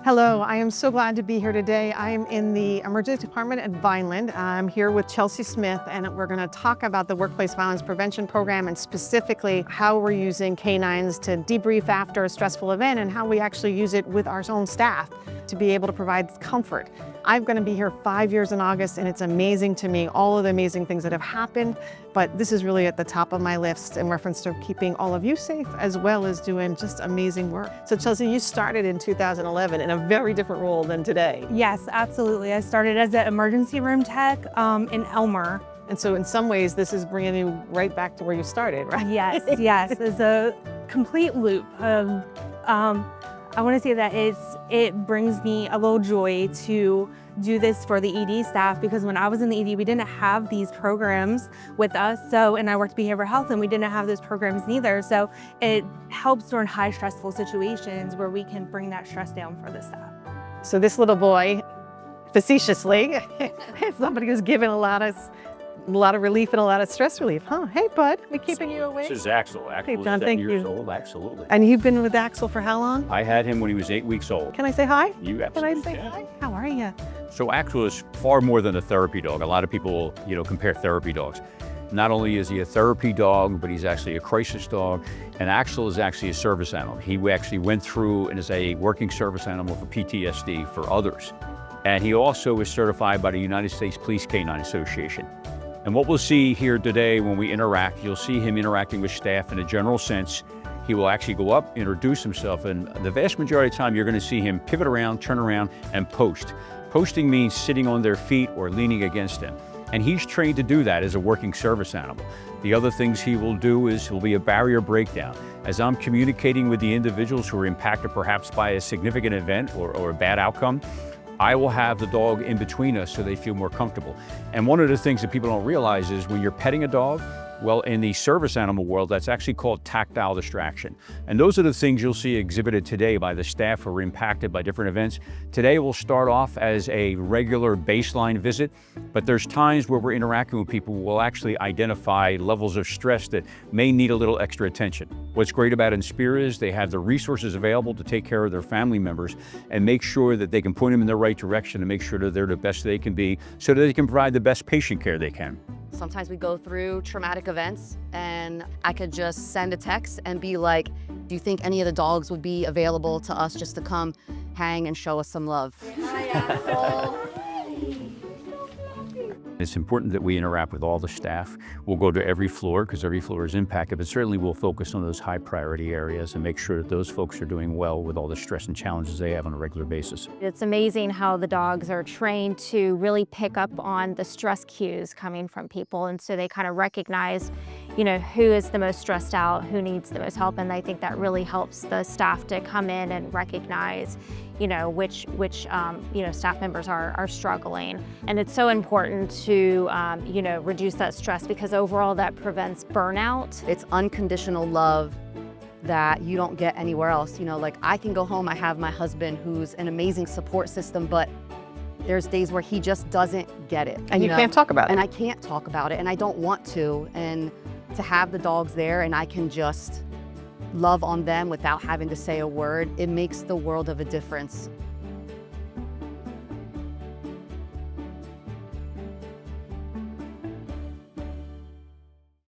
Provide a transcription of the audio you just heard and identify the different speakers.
Speaker 1: Hello, I am so glad to be here today. I am in the emergency department at Vineland. I'm here with Chelsea Smith, and we're going to talk about the workplace violence prevention program and specifically how we're using canines to debrief after a stressful event and how we actually use it with our own staff to be able to provide comfort. I'm going to be here 5 years in August, and it's amazing to me, all of the amazing things that have happened, but this is really at the top of my list in reference to keeping all of you safe as well as doing just amazing work. So Chelsea, you started in 2011 in a very different role than today.
Speaker 2: Yes, absolutely. I started as an emergency room tech in Elmer.
Speaker 1: And so in some ways, this is bringing you right back to where you started, right?
Speaker 2: Yes, yes. It's a complete loop of, I want to say that it brings me a little joy to do this for the ED staff, because when I was in the ED, we didn't have these programs with us. And I worked behavioral health and we didn't have those programs neither. So it helps during high stressful situations where we can bring that stress down for the staff.
Speaker 1: So this little boy, facetiously, is somebody who's given a lot of relief and a lot of stress relief, huh? Hey, bud, we keeping you awake?
Speaker 3: This is Axel. Axel
Speaker 1: Hey,
Speaker 3: is
Speaker 1: John,
Speaker 3: 7
Speaker 1: thank
Speaker 3: years
Speaker 1: you.
Speaker 3: old, absolutely.
Speaker 1: And you've been with Axel for how long?
Speaker 3: I had him when he was 8 weeks old.
Speaker 1: Can I say hi?
Speaker 3: You
Speaker 1: Can I
Speaker 3: absolutely
Speaker 1: say
Speaker 3: can.
Speaker 1: hi? How are you?
Speaker 3: So Axel is far more than a therapy dog. A lot of people, compare therapy dogs. Not only is he a therapy dog, but he's actually a crisis dog. And Axel is actually a service animal. He actually went through and is a working service animal for PTSD for others. And he also is certified by the United States Police Canine Association. And what we'll see here today when we interact, you'll see him interacting with staff in a general sense. He will actually go up, introduce himself, and the vast majority of the time you're going to see him pivot around, turn around, and post. Posting means sitting on their feet or leaning against them. And he's trained to do that as a working service animal. The other things he will do is he'll be a barrier breakdown. As I'm communicating with the individuals who are impacted perhaps by a significant event or a bad outcome, I will have the dog in between us so they feel more comfortable. And one of the things that people don't realize is when you're petting a dog, well, in the service animal world, that's actually called tactile distraction. And those are the things you'll see exhibited today by the staff who are impacted by different events. Today will start off as a regular baseline visit, but there's times where we're interacting with people who will actually identify levels of stress that may need a little extra attention. What's great about Inspira is they have the resources available to take care of their family members and make sure that they can point them in the right direction and make sure that they're the best they can be so that they can provide the best patient care they can.
Speaker 4: Sometimes we go through traumatic events and I could just send a text and be like, do you think any of the dogs would be available to us just to come hang and show us some love? Hi, Axel.
Speaker 3: It's important that we interact with all the staff. We'll go to every floor because every floor is impacted, but certainly we'll focus on those high priority areas and make sure that those folks are doing well with all the stress and challenges they have on a regular basis.
Speaker 5: It's amazing how the dogs are trained to really pick up on the stress cues coming from people. And so they kind of recognize, who is the most stressed out, who needs the most help. And I think that really helps the staff to come in and recognize, which staff members are struggling. And it's so important to, reduce that stress because overall that prevents burnout.
Speaker 4: It's unconditional love that you don't get anywhere else. I can go home, I have my husband who's an amazing support system, but there's days where he just doesn't get it.
Speaker 1: And you can't talk about it.
Speaker 4: And I can't talk about it, and I don't want to. And to have the dogs there and I can just love on them without having to say a word, it makes the world of a difference.